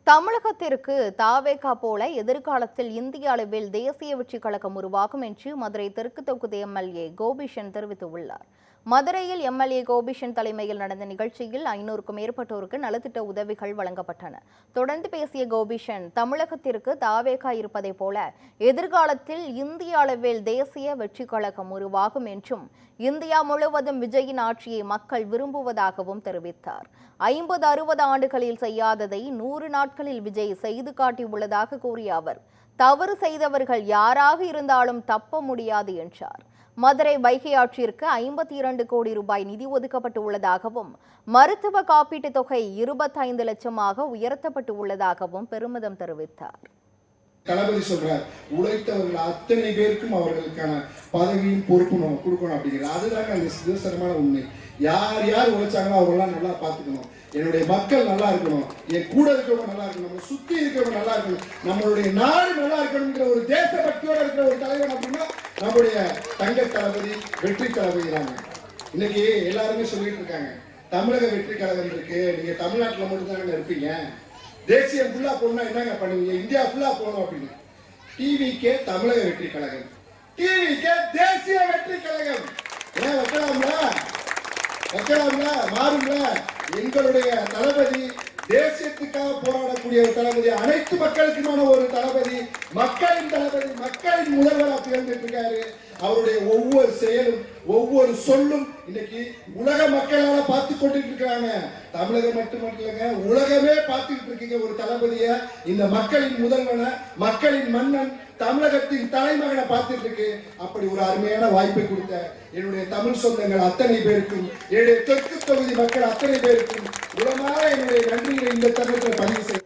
தமிழகத்திற்கு தாவேகா போல எதிர்காலத்தில் இந்திய அளவில் தேசிய வெற்றி கழகம் உருவாகும் என்று மதுரை தெற்கு தொகுதி எம்எல்ஏ கோபிஷன் தெரிவித்துள்ளார். மதுரையில் எம்எல்ஏ கோபிஷன் தலைமையில் நடந்த நிகழ்ச்சியில் 500க்கும் மேற்பட்டோருக்கு நலத்திட்ட உதவிகள் வழங்கப்பட்டன. தொடர்ந்து பேசிய கோபிஷன், தமிழகத்திற்கு தாவேகா இருப்பதை போல எதிர்காலத்தில் இந்திய அளவில் தேசிய வெற்றி கழகம் உருவாகும் என்றும் இந்தியா முழுவதும் விஜயின் ஆட்சியை மக்கள் விரும்புவதாகவும் தெரிவித்தார். 50-60 ஆண்டுகளில் செய்யாததை 100 நாட்களில் விஜய் செய்து காட்டியுள்ளதாக கூறிய அவர், தவறு செய்தவர்கள் யாராக இருந்தாலும் தப்ப முடியாது என்றார். மதுரை வைகை ஆற்றிற்கு 52 கோடி ரூபாய் நிதி ஒதுக்கப்பட்டு உள்ளதாகவும் மருத்துவ காப்பீட்டுத் தொகை 25 லட்சமாக உயர்த்தப்பட்டு உள்ளதாகவும் பெருமிதம் தெரிவித்தார். தளபதி சொல்றார், உழைத்தவர்கள் அத்தனை பேருக்கும் அவர்களுக்கான பதவியும் பொறுப்பும் நம்ம கொடுக்கணும் அப்படிங்கிறது. அதுதாங்க அந்த நிதர்சனமான உண்மை. யார் யார் உழைச்சாங்களோ அவங்களாம் நல்லா பார்த்துக்கணும். என்னுடைய மக்கள் நல்லா இருக்கணும், என் கூட இருக்கிறவங்க நல்லா இருக்கணும், நம்ம சுத்தி இருக்கிறவங்க நல்லா இருக்கணும், நம்மளுடைய நாடு நல்லா இருக்கணுங்கிற ஒரு தேசபக்தியோட இருக்கிற ஒரு தலைவன் அப்படின்னா நம்முடைய தங்க தளபதி வெற்றி தளபதி தாங்க. இன்னைக்கு எல்லாருமே சொல்லிட்டு இருக்காங்க, தமிழக வெற்றி கழகம் இருக்கு, நீங்க தமிழ்நாட்டில் மட்டும் தானே இருப்பீங்க, தேசியம் ஃபுல்லா போகணும்னா என்னங்க பண்ணுவீங்க, இந்தியா ஃபுல்லா போகணும் அப்படின்னு. டிவிக்கே தமிழக வெற்றி கழகம், டிவிக்கே தேசிய வெற்றி கழகம். ஏன் வைக்கலாம்ல, மாறும்ல. எங்களுடைய தளபதி தேசியத்துக்காக போராடக்கூடிய ஒரு தளபதி, அனைத்து மக்களுக்குமான ஒரு தளபதி, மக்களின் தளபதி, மக்களின் முதல்வராக திகழ்ந்துட்டு இருக்காரு. அவருடைய ஒவ்வொரு செயலும் ஒவ்வொரு சொல்லும் இன்னைக்கு உலக மக்களால பார்த்து கொண்டுட்டு இருக்காங்க. தமிழகம் மட்டுமல்லங்க, உலகமே பார்த்துக்கிட்டு இருக்கீங்க ஒரு தளபதிய. இந்த மக்களின் முதல்வனை, மக்களின் மன்னன், தமிழகத்தின் தலைமகனை பார்த்துட்டு இருக்கு. அப்படி ஒரு அருமையான வாய்ப்பை கொடுத்த என்னுடைய தமிழ் சொந்தங்கள் அத்தனை பேருக்கும், என்னுடைய தெற்கு தொகுதி மக்கள் அத்தனை பேருக்கும் உலகமாக என்னுடைய நன்றியை இந்த தருணத்தில் பதிவு செய்ய